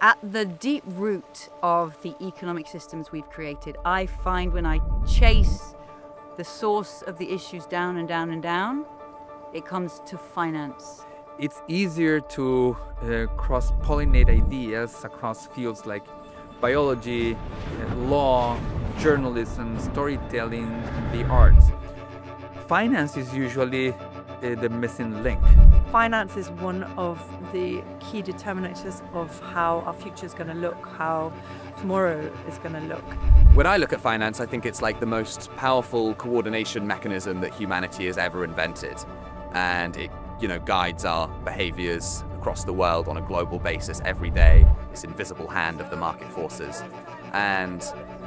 At the deep root of the economic systems we've created, I find when I chase the source of the issues down and down and down, it comes to finance. It's easier to cross-pollinate ideas across fields like biology, law, journalism, storytelling, the arts. Finance is usually the missing link. Finance is one of the key determinators of how our future is going to look, how tomorrow is going to look. When I look at finance, I think it's like the most powerful coordination mechanism that humanity has ever invented. And it, guides our behaviors across the world on a global basis every day. This invisible hand of the market forces. And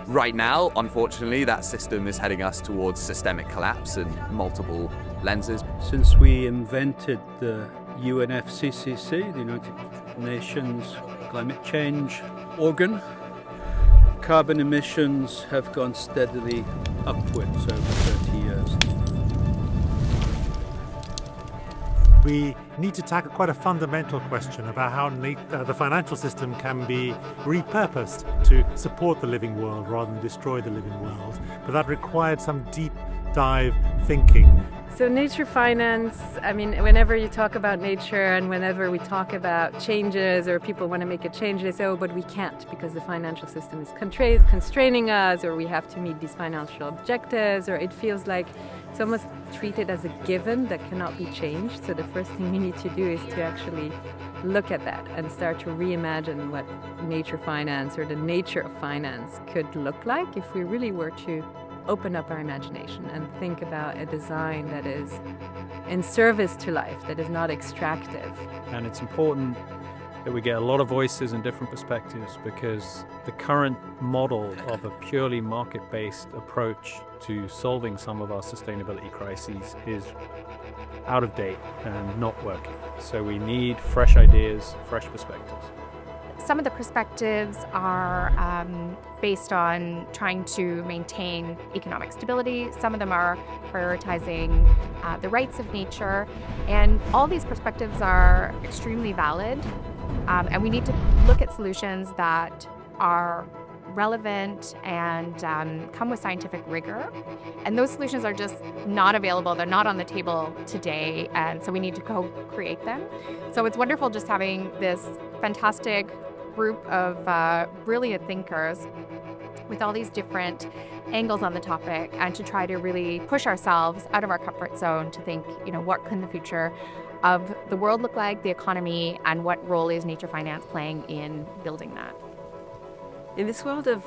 right now, unfortunately, that system is heading us towards systemic collapse in multiple lenses. Since we invented the UNFCCC, the United Nations Climate Change Organ, carbon emissions have gone steadily upwards over 30 years. We need to tackle quite a fundamental question about how the financial system can be repurposed to support the living world rather than destroy the living world. But that required some deep dive thinking. So nature finance, whenever you talk about nature and whenever we talk about changes or people want to make a change, they say, oh, but we can't because the financial system is constraining us, or we have to meet these financial objectives, or it feels like it's almost treated as a given that cannot be changed. So the first thing we need to do is to actually look at that and start to reimagine what nature finance or the nature of finance could look like if we really were to open up our imagination and think about a design that is in service to life, that is not extractive. And it's important that we get a lot of voices and different perspectives, because the current model of a purely market-based approach to solving some of our sustainability crises is out of date and not working. So we need fresh ideas, fresh perspectives. Some of the perspectives are based on trying to maintain economic stability. Some of them are prioritizing the rights of nature. And all these perspectives are extremely valid. And we need to look at solutions that are relevant and come with scientific rigor. And those solutions are just not available. They're not on the table today. And so we need to co-create them. So it's wonderful just having this fantastic group of brilliant thinkers with all these different angles on the topic, and to try to really push ourselves out of our comfort zone to think, what can the future of the world look like, the economy, and what role is nature finance playing in building that? In this world of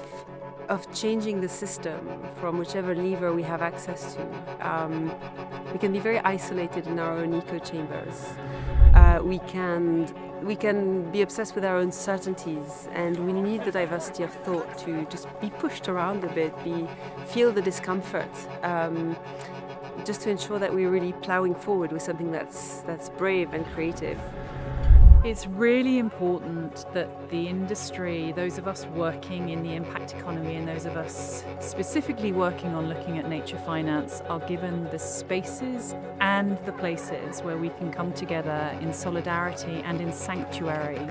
changing the system from whichever lever we have access to, we can be very isolated in our own echo chambers. We can be obsessed with our own certainties, and we need the diversity of thought to just be pushed around a bit, feel the discomfort, just to ensure that we're really ploughing forward with something that's brave and creative. It's really important that the industry, those of us working in the impact economy and those of us specifically working on looking at nature finance, are given the spaces and the places where we can come together in solidarity and in sanctuary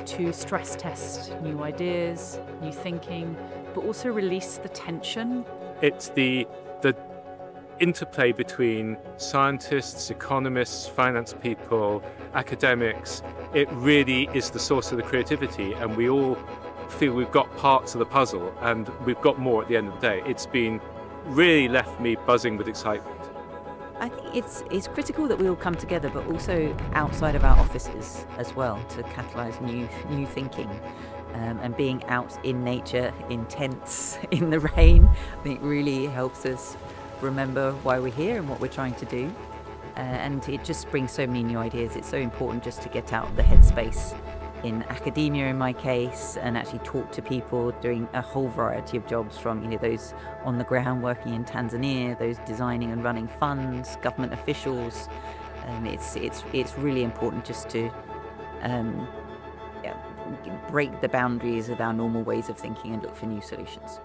to stress test new ideas, new thinking, but also release the tension. It's the interplay between scientists, economists, finance people, academics. It really is the source of the creativity, and we all feel we've got parts of the puzzle and we've got more at the end of the day. It's been really left me buzzing with excitement. I think it's critical that we all come together, but also outside of our offices as well, to catalyse new thinking. And being out in nature, in tents, in the rain, I think really helps us remember why we're here and what we're trying to do. And it just brings so many new ideas. It's so important just to get out of the headspace in academia, in my case, and actually talk to people doing a whole variety of jobs, from those on the ground working in Tanzania, those designing and running funds, government officials. It's really important just to break the boundaries of our normal ways of thinking and look for new solutions.